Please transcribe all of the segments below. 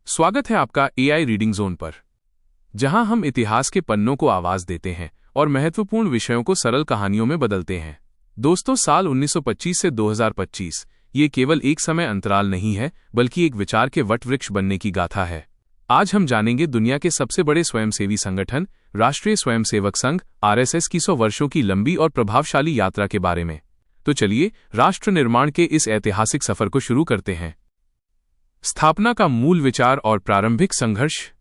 स्वागत है आपका एआई रीडिंग जोन पर, जहां हम इतिहास के पन्नों को आवाज देते हैं और महत्वपूर्ण विषयों को सरल कहानियों में बदलते हैं। दोस्तों, साल 1925 से 2025 ये केवल एक समय अंतराल नहीं है, बल्कि एक विचार के वटवृक्ष बनने की गाथा है। आज हम जानेंगे दुनिया के सबसे बड़े स्वयंसेवी संगठन राष्ट्रीय स्वयंसेवक संघ आरएसएस की 100 वर्षों की लंबी और प्रभावशाली यात्रा के बारे में। तो चलिए राष्ट्र निर्माण के इस ऐतिहासिक सफर को शुरू करते हैं। स्थापना का मूल विचार और प्रारंभिक संघर्ष।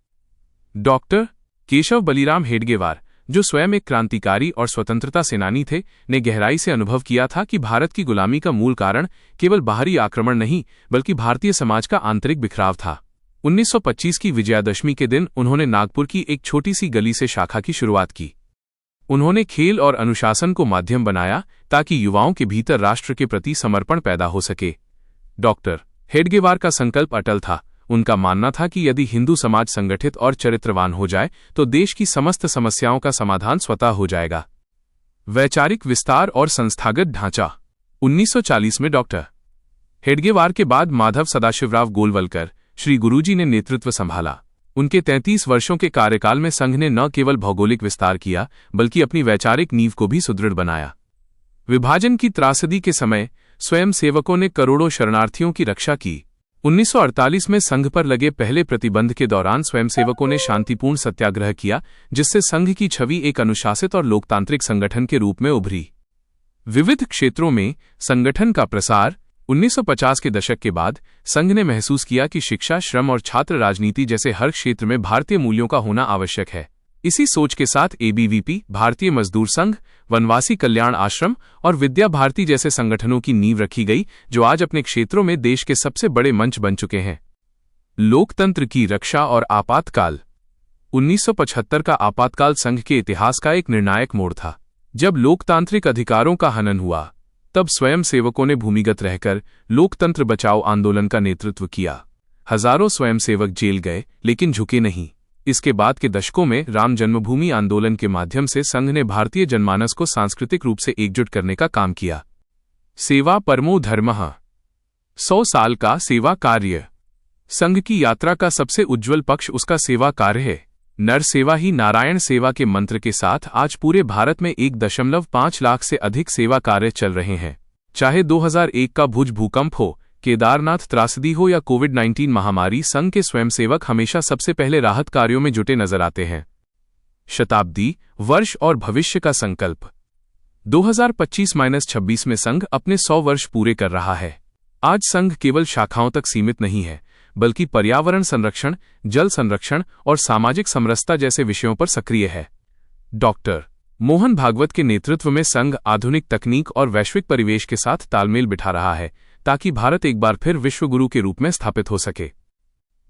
डॉक्टर केशव बलिराम हेडगेवार, जो स्वयं एक क्रांतिकारी और स्वतंत्रता सेनानी थे, ने गहराई से अनुभव किया था कि भारत की गुलामी का मूल कारण केवल बाहरी आक्रमण नहीं, बल्कि भारतीय समाज का आंतरिक बिखराव था। 1925 की विजयादशमी के दिन उन्होंने नागपुर की एक छोटी सी गली से शाखा की शुरुआत की। उन्होंने खेल और अनुशासन को माध्यम बनाया ताकि युवाओं के भीतर राष्ट्र के प्रति समर्पण पैदा हो सके। डॉक्टर हेडगेवार का संकल्प अटल था। उनका मानना था कि यदि हिंदू समाज संगठित और चरित्रवान हो जाए तो देश की समस्त समस्याओं का समाधान स्वतः हो जाएगा। वैचारिक विस्तार और संस्थागत ढांचा। 1940 में डॉक्टर हेडगेवार के बाद माधव सदाशिवराव गोलवलकर श्री गुरुजी ने नेतृत्व संभाला। उनके 33 वर्षों के कार्यकाल में संघ ने न केवल भौगोलिक विस्तार किया, बल्कि अपनी वैचारिक नींव को भी सुदृढ़ बनाया। विभाजन की त्रासदी के समय स्वयंसेवकों ने करोड़ों शरणार्थियों की रक्षा की। 1948 में संघ पर लगे पहले प्रतिबंध के दौरान स्वयंसेवकों ने शांतिपूर्ण सत्याग्रह किया, जिससे संघ की छवि एक अनुशासित और लोकतांत्रिक संगठन के रूप में उभरी। विविध क्षेत्रों में संगठन का प्रसार। 1950 के दशक के बाद संघ ने महसूस किया कि शिक्षा, श्रम और छात्र राजनीति जैसे हर क्षेत्र में भारतीय मूल्यों का होना आवश्यक है। इसी सोच के साथ एबीवीपी, भारतीय मजदूर संघ, वनवासी कल्याण आश्रम और विद्या भारती जैसे संगठनों की नींव रखी गई, जो आज अपने क्षेत्रों में देश के सबसे बड़े मंच बन चुके हैं। लोकतंत्र की रक्षा और आपातकाल। 1975 का आपातकाल संघ के इतिहास का एक निर्णायक मोड़ था। जब लोकतांत्रिक अधिकारों का हनन हुआ, तब स्वयंसेवकों ने भूमिगत रहकर लोकतंत्र बचाओ आंदोलन का नेतृत्व किया। हजारों स्वयंसेवक जेल गए, लेकिन झुके नहीं। इसके बाद के दशकों में राम जन्मभूमि आंदोलन के माध्यम से संघ ने भारतीय जनमानस को सांस्कृतिक रूप से एकजुट करने का काम किया। सेवा परमो धर्मः। 100 साल का सेवा कार्य। संघ की यात्रा का सबसे उज्ज्वल पक्ष उसका सेवा कार्य है। नर सेवा ही नारायण सेवा के मंत्र के साथ आज पूरे भारत में 1.5 लाख से अधिक सेवा कार्य चल रहे हैं। चाहे 2001 का भुज भूकंप हो, केदारनाथ त्रासदी हो या कोविड-19 महामारी, संघ के स्वयंसेवक हमेशा सबसे पहले राहत कार्यों में जुटे नजर आते हैं। शताब्दी, वर्ष और भविष्य का संकल्प। 2025-26 में संघ अपने 100 वर्ष पूरे कर रहा है। आज संघ केवल शाखाओं तक सीमित नहीं है, बल्कि पर्यावरण संरक्षण, जल संरक्षण और सामाजिक समरसता जैसे विषयों पर सक्रिय है। डॉक्टर मोहन भागवत के नेतृत्व में संघ आधुनिक तकनीक और वैश्विक परिवेश के साथ तालमेल बिठा रहा है, ताकि भारत एक बार फिर विश्वगुरु के रूप में स्थापित हो सके।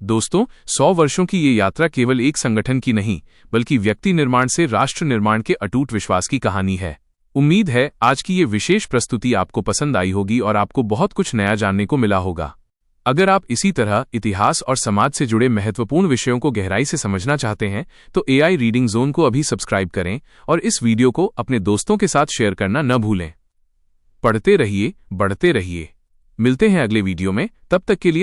दोस्तों, 100 वर्षों की ये यात्रा केवल एक संगठन की नहीं, बल्कि व्यक्ति निर्माण से राष्ट्र निर्माण के अटूट विश्वास की कहानी है। उम्मीद है आज की ये विशेष प्रस्तुति आपको पसंद आई होगी और आपको बहुत कुछ नया जानने को मिला होगा। अगर आप इसी तरह इतिहास और समाज से जुड़े महत्वपूर्ण विषयों को गहराई से समझना चाहते हैं, तो एआई रीडिंग जोन को अभी सब्सक्राइब करें और इस वीडियो को अपने दोस्तों के साथ शेयर करना न भूलें। पढ़ते रहिए, बढ़ते रहिए। मिलते हैं अगले वीडियो में, तब तक के लिए